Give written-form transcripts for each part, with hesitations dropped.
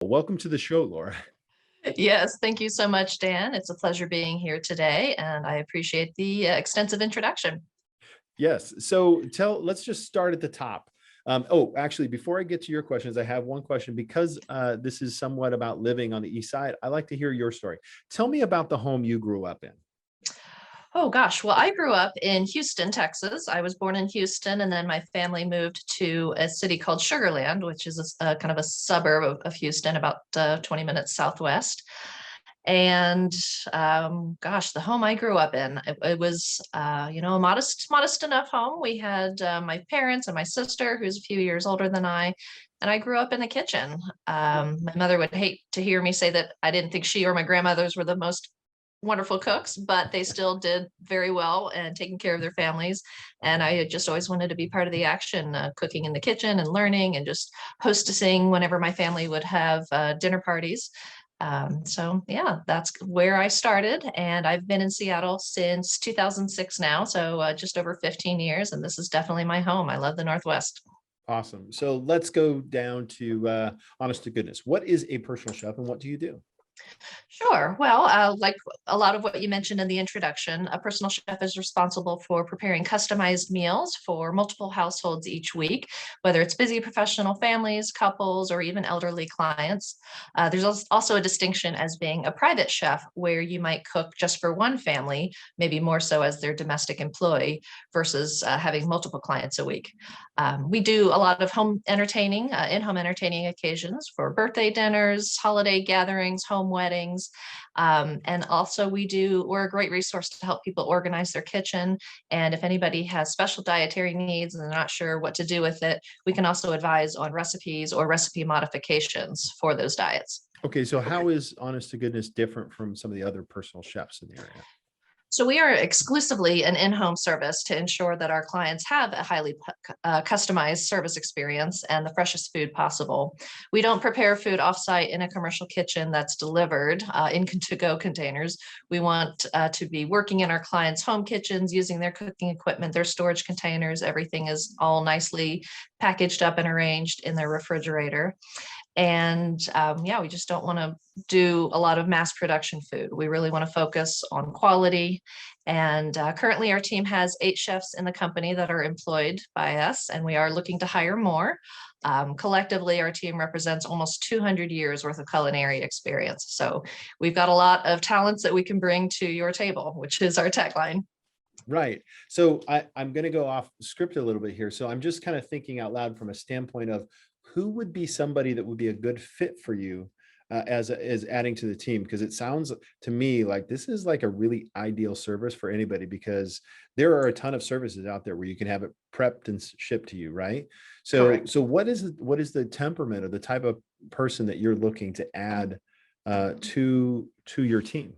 Welcome to the show, Laura. Yes, thank you so much, Dan. It's a pleasure being here today, and I appreciate the extensive introduction. Yes. Let's just start at the top. Actually, before I get to your questions, I have one question because this is somewhat about living on the East Side. I like to hear your story. Tell me about the home you grew up in. Oh gosh, well, I grew up in Houston, Texas. I was born in Houston, and then my family moved to a city called Sugar Land, which is a kind of a suburb of Houston, about 20 minutes southwest. And gosh, the home I grew up in, it was a modest enough home. We had my parents and my sister, who's a few years older than I, and I grew up in the kitchen. My mother would hate to hear me say that I didn't think she or my grandmothers were the most wonderful cooks, but they still did very well and taking care of their families. And I had just always wanted to be part of the action, cooking in the kitchen and learning and just hostessing whenever my family would have dinner parties. So yeah, that's where I started, and I've been in Seattle since 2006 now, so just over 15 years, and this is definitely my home. I love the Northwest. Awesome. So let's go down to honest to goodness. What is a personal chef and what do you do? Sure. Well, like a lot of what you mentioned in the introduction, a personal chef is responsible for preparing customized meals for multiple households each week, whether it's busy professional families, couples, or even elderly clients. There's also a distinction as being a private chef, where you might cook just for one family, maybe more so as their domestic employee, versus having multiple clients a week. We do a lot of home entertaining, in-home entertaining occasions for birthday dinners, holiday gatherings, home weddings. And also we're a great resource to help people organize their kitchen. And if anybody has special dietary needs and they're not sure what to do with it, we can also advise on recipes or recipe modifications for those diets. Okay, so how is honest to goodness different from some of the other personal chefs in the area? So we are exclusively an in-home service to ensure that our clients have a highly customized service experience and the freshest food possible. We don't prepare food offsite in a commercial kitchen that's delivered in to-go containers. We want to be working in our clients' home kitchens, using their cooking equipment, their storage containers. Everything is all nicely packaged up and arranged in their refrigerator. And yeah, we just don't want to do a lot of mass production food. We really want to focus on quality. And currently, our team has 8 chefs in the company that are employed by us, and we are looking to hire more. Collectively, our team represents almost 200 years worth of culinary experience. So we've got a lot of talents that we can bring to your table, which is our tagline. Right. I'm going to go off script a little bit here. So I'm just kind of thinking out loud from a standpoint of who would be somebody that would be a good fit for you as adding to the team, because it sounds to me like this is like a really ideal service for anybody, because there are a ton of services out there where you can have it prepped and shipped to you, right? Correct. So what is the temperament or the type of person that you're looking to add to your team?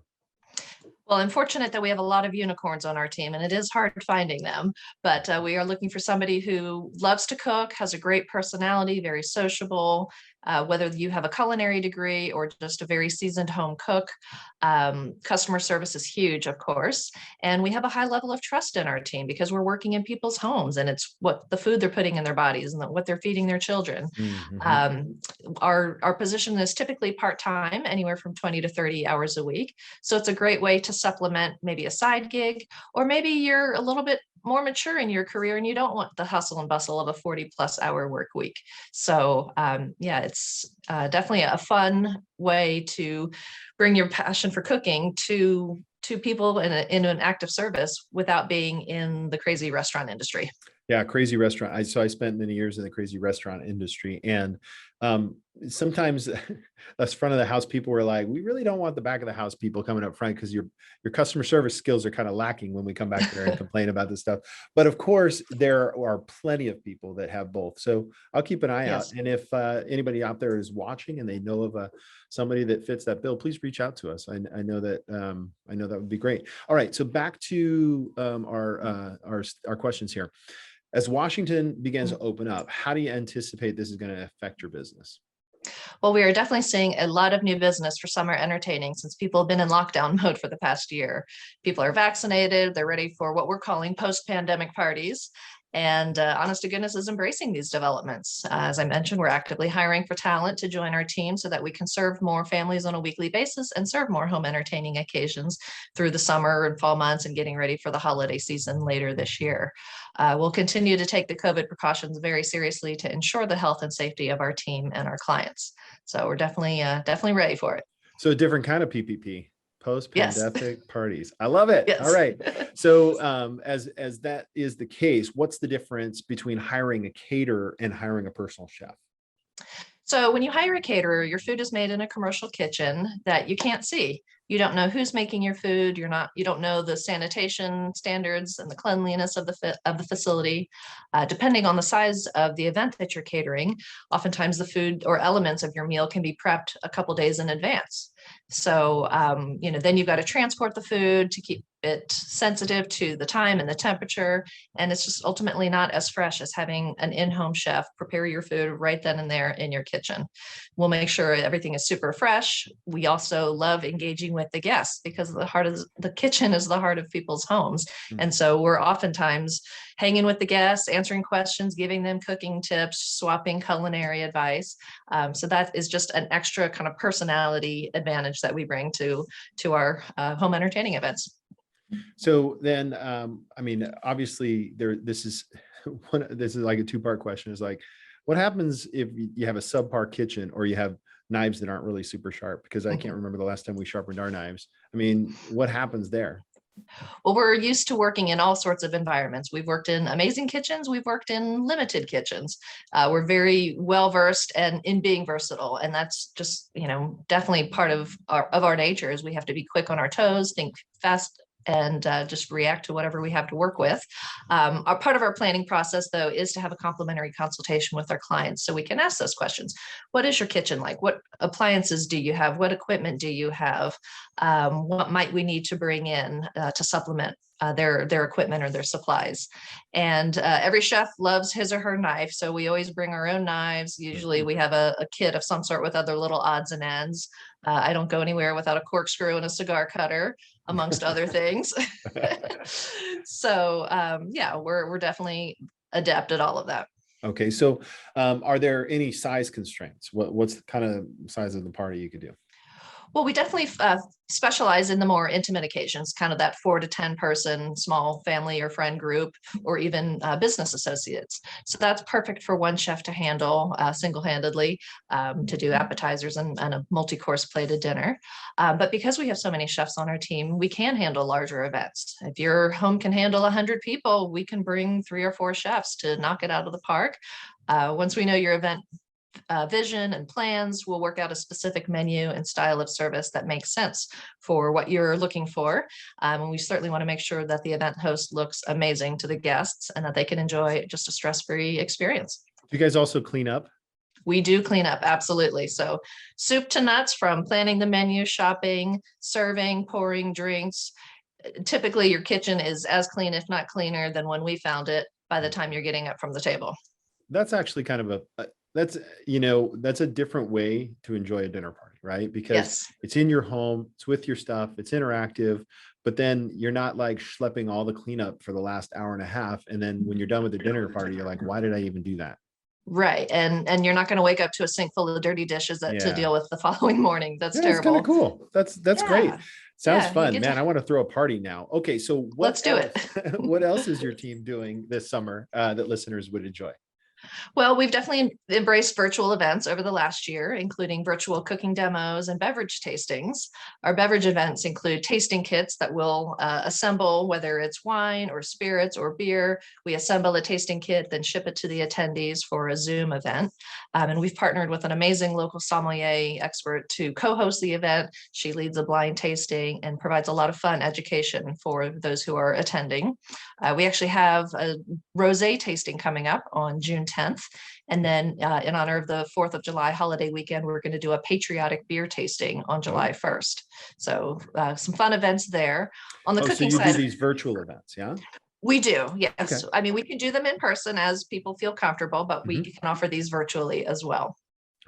Well, I'm fortunate that we have a lot of unicorns on our team, and it is hard finding them. But we are looking for somebody who loves to cook, has a great personality, very sociable, whether you have a culinary degree or just a very seasoned home cook. Customer service is huge, of course. And we have a high level of trust in our team because we're working in people's homes, and it's what the food they're putting in their bodies and what they're feeding their children. Mhm. Um, our position is typically part-time, anywhere from 20 to 30 hours a week. So it's a great way to supplement maybe a side gig, or maybe you're a little bit more mature in your career and you don't want the hustle and bustle of a 40-plus hour work week. So yeah, it's definitely a fun way to bring your passion for cooking to people in an active service without being in the crazy restaurant industry. Yeah, crazy restaurant. I spent many years in the crazy restaurant industry, and sometimes us front of the house people were like, "We really don't want the back of the house people coming up front because your customer service skills are kind of lacking when we come back there and complain about this stuff." But of course, there are plenty of people that have both. So I'll keep an eye out, Yes. and if anybody out there is watching and they know of somebody that fits that bill, please reach out to us. I know that would be great. All right, so back to our questions here. As Washington begins to open up, how do you anticipate this is going to affect your business? Well, we are definitely seeing a lot of new business for summer entertaining since people have been in lockdown mode for the past year. People are vaccinated, they're ready for what we're calling post-pandemic parties. and honest to goodness is embracing these developments. As I mentioned, we're actively hiring for talent to join our team so that we can serve more families on a weekly basis and serve more home entertaining occasions through the summer and fall months and getting ready for the holiday season later this year. We'll continue to take the COVID precautions very seriously to ensure the health and safety of our team and our clients. So we're definitely ready for it. So a different kind of PPP, Yes. post-pandemic parties. I love it. Yes. All right. So as that is the case, what's the difference between hiring a caterer and hiring a personal chef? So when you hire a caterer, your food is made in a commercial kitchen that you can't see. You don't know who's making your food. You don't know the sanitation standards and the cleanliness of the facility. Depending on the size of the event that you're catering, oftentimes the food or elements of your meal can be prepped a couple days in advance. So, then you've got to transport the food to keep it sensitive to the time and the temperature. And it's just ultimately not as fresh as having an in-home chef prepare your food right then and there in your kitchen. We'll make sure everything is super fresh. We also love engaging with the guests because the kitchen is the heart of people's homes. And so we're oftentimes hanging with the guests, answering questions, giving them cooking tips, swapping culinary advice. So that is just an extra kind of personality advantage that we bring to our home entertaining events. So then, obviously this is like a two-part question, is like, what happens if you have a subpar kitchen or you have knives that aren't really super sharp? Because I can't remember the last time we sharpened our knives. What happens there? Well, we're used to working in all sorts of environments. We've worked in amazing kitchens. We've worked in limited kitchens. We're very well versed and in being versatile. And that's just, definitely part of our nature is we have to be quick on our toes, think fast, and just react to whatever we have to work with. Our part of our planning process, though, is to have a complimentary consultation with our clients so we can ask those questions. What is your kitchen like? What appliances do you have? What equipment do you have? What might we need to bring in to supplement their equipment or their supplies? And every chef loves his or her knife, so we always bring our own knives. Usually we have a kit of some sort with other little odds and ends. I don't go anywhere without a corkscrew and a cigar cutter, amongst other things. So we're definitely adept at all of that. Okay, so are there any size constraints? What's the kind of size of the party you could do? Well, we definitely specialize in the more intimate occasions, kind of that 4 to 10 person small family or friend group, or even business associates. So that's perfect for one chef to handle single-handedly, to do appetizers and a multi-course plated dinner. But because we have so many chefs on our team, we can handle larger events. If your home can handle 100 people, we can bring 3 or 4 chefs to knock it out of the park. Once we know your event vision and plans, we'll work out a specific menu and style of service that makes sense for what you're looking for. And we certainly want to make sure that the event host looks amazing to the guests and that they can enjoy just a stress-free experience. Do you guys also clean up? We do clean up, absolutely. So soup to nuts, from planning the menu, shopping, serving, pouring drinks. Typically your kitchen is as clean, if not cleaner, than when we found it by the time you're getting up from the table. That's actually kind of that's a different way to enjoy a dinner party, right? Because it's in your home, it's with your stuff, it's interactive, but then you're not like schlepping all the cleanup for the last hour and a half. And then when you're done with the dinner party, you're like, why did I even do that? Right. And you're not going to wake up to a sink full of dirty dishes to deal with the following morning. That's terrible. It's kind of cool. That's great. Sounds fun, man. I want to throw a party now. Okay. So let's do it. What else is your team doing this summer that listeners would enjoy? Well, we've definitely embraced virtual events over the last year, including virtual cooking demos and beverage tastings. Our beverage events include tasting kits that we'll assemble, whether it's wine or spirits or beer. We assemble a tasting kit, then ship it to the attendees for a Zoom event. And we've partnered with an amazing local sommelier expert to co-host the event. She leads a blind tasting and provides a lot of fun education for those who are attending. We actually have a rosé tasting coming up on June 10th. And then in honor of the 4th of July holiday weekend, we're going to do a patriotic beer tasting on July 1st. So some fun events there. On the cooking side. So you do these virtual events, yeah? We do, yes. Okay. I mean, we can do them in person as people feel comfortable, but we can offer these virtually as well.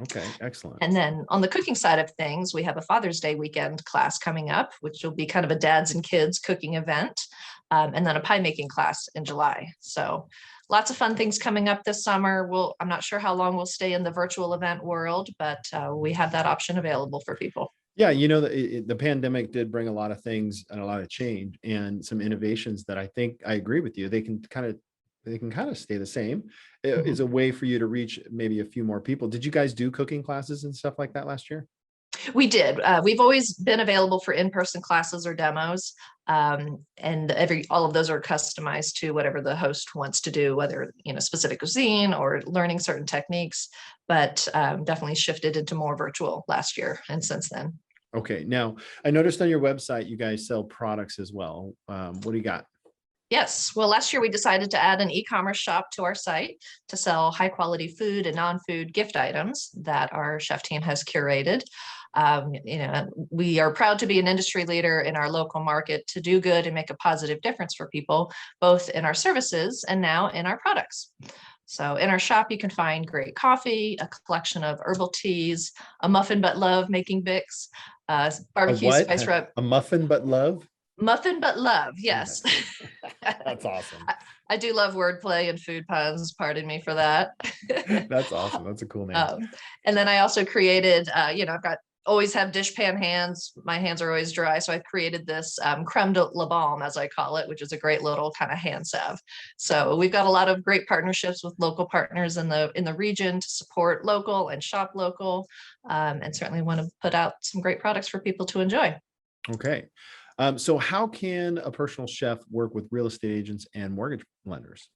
Okay, excellent. And then on the cooking side of things, we have a Father's Day weekend class coming up, which will be kind of a dads and kids cooking event, and then a pie making class in July. So lots of fun things coming up this summer. I'm not sure how long we'll stay in the virtual event world, but we have that option available for people. Yeah, the pandemic did bring a lot of things and a lot of change and some innovations that I think I agree with you. They can kind of stay the same. It's a way for you to reach maybe a few more people. Did you guys do cooking classes and stuff like that last year? We did. We've always been available for in-person classes or demos. And all of those are customized to whatever the host wants to do, whether, specific cuisine or learning certain techniques, but definitely shifted into more virtual last year and since then. Okay. Now, I noticed on your website, you guys sell products as well. What do you got? Yes. Well, last year we decided to add an e-commerce shop to our site to sell high quality food and non-food gift items that our chef team has curated. We are proud to be an industry leader in our local market to do good and make a positive difference for people, both in our services and now in our products. So in our shop, you can find great coffee, a collection of herbal teas, a muffin but love making Bix, barbecue spice rub. A muffin but love? Muffin but love, yes. That's awesome. I do love wordplay and food puns. Pardon me for that. That's awesome. That's a cool name. And then I also created, I've always have dishpan hands. My hands are always dry. So I've created this creme de la balm, as I call it, which is a great little kind of hand salve. So we've got a lot of great partnerships with local partners in the region to support local and shop local, and certainly want to put out some great products for people to enjoy. Okay. So how can a personal chef work with real estate agents and mortgage lenders?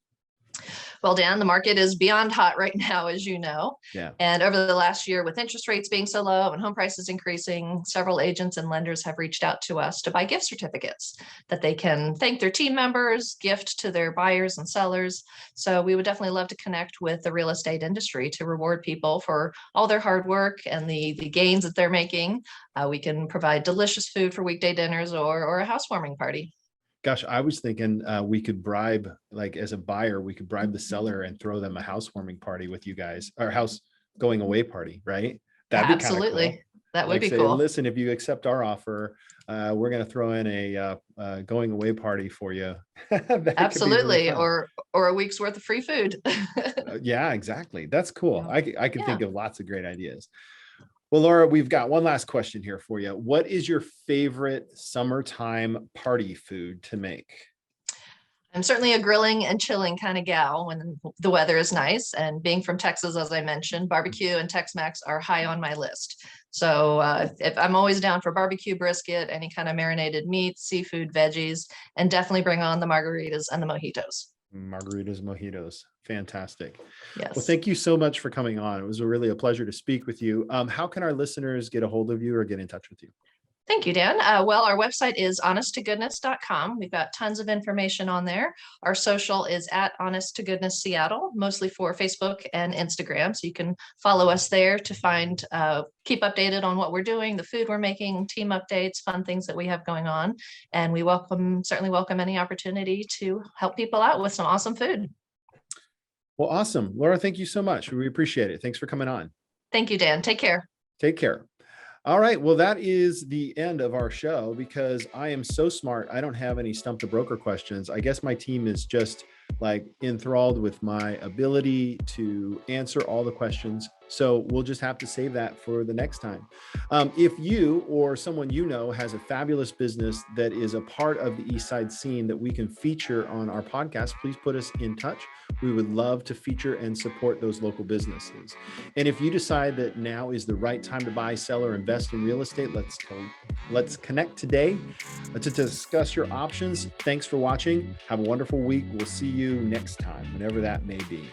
Well, Dan, the market is beyond hot right now, as you know. Yeah. And over the last year, with interest rates being so low and home prices increasing, several agents and lenders have reached out to us to buy gift certificates that they can thank their team members, gift to their buyers and sellers. So we would definitely love to connect with the real estate industry to reward people for all their hard work and the gains that they're making. We can provide delicious food for weekday dinners or a housewarming party. Gosh, I was thinking we could bribe, like as a buyer, we could bribe the seller and throw them a housewarming party with you guys, or house going away party, right? That'd be absolutely cool. That would Like be say, cool. Listen, if you accept our offer, we're going to throw in a going away party for you. Absolutely, or a week's worth of free food. Yeah, exactly. That's cool. I can think of lots of great ideas. Well, Laura, we've got one last question here for you. What is your favorite summertime party food to make? I'm certainly a grilling and chilling kind of gal when the weather is nice. And being from Texas, as I mentioned, barbecue and Tex-Mex are high on my list. So if I'm always down for barbecue, brisket, any kind of marinated meat, seafood, veggies, and definitely bring on the margaritas and the mojitos. Margaritas, mojitos. Fantastic. Yes. Well, thank you so much for coming on. It was really a pleasure to speak with you. How can our listeners get a hold of you or get in touch with you? Thank you, Dan. Well, our website is honesttogoodness.com. We've got tons of information on there. Our social is at Honest to Goodness Seattle, mostly for Facebook and Instagram. So you can follow us there to keep updated on what we're doing, the food we're making, team updates, fun things that we have going on. And we certainly welcome any opportunity to help people out with some awesome food. Well, awesome. Laura, thank you so much. We appreciate it. Thanks for coming on. Thank you, Dan. Take care. Take care. All right. Well, that is the end of our show because I am so smart. I don't have any Stump the Broker questions. I guess my team is just like enthralled with my ability to answer all the questions. So we'll just have to save that for the next time. If you or someone you know has a fabulous business that is a part of the Eastside scene that we can feature on our podcast, please put us in touch. We would love to feature and support those local businesses. And if you decide that now is the right time to buy, sell, or invest in real estate, let's connect today to discuss your options. Thanks for watching. Have a wonderful week. We'll see you next time, whenever that may be.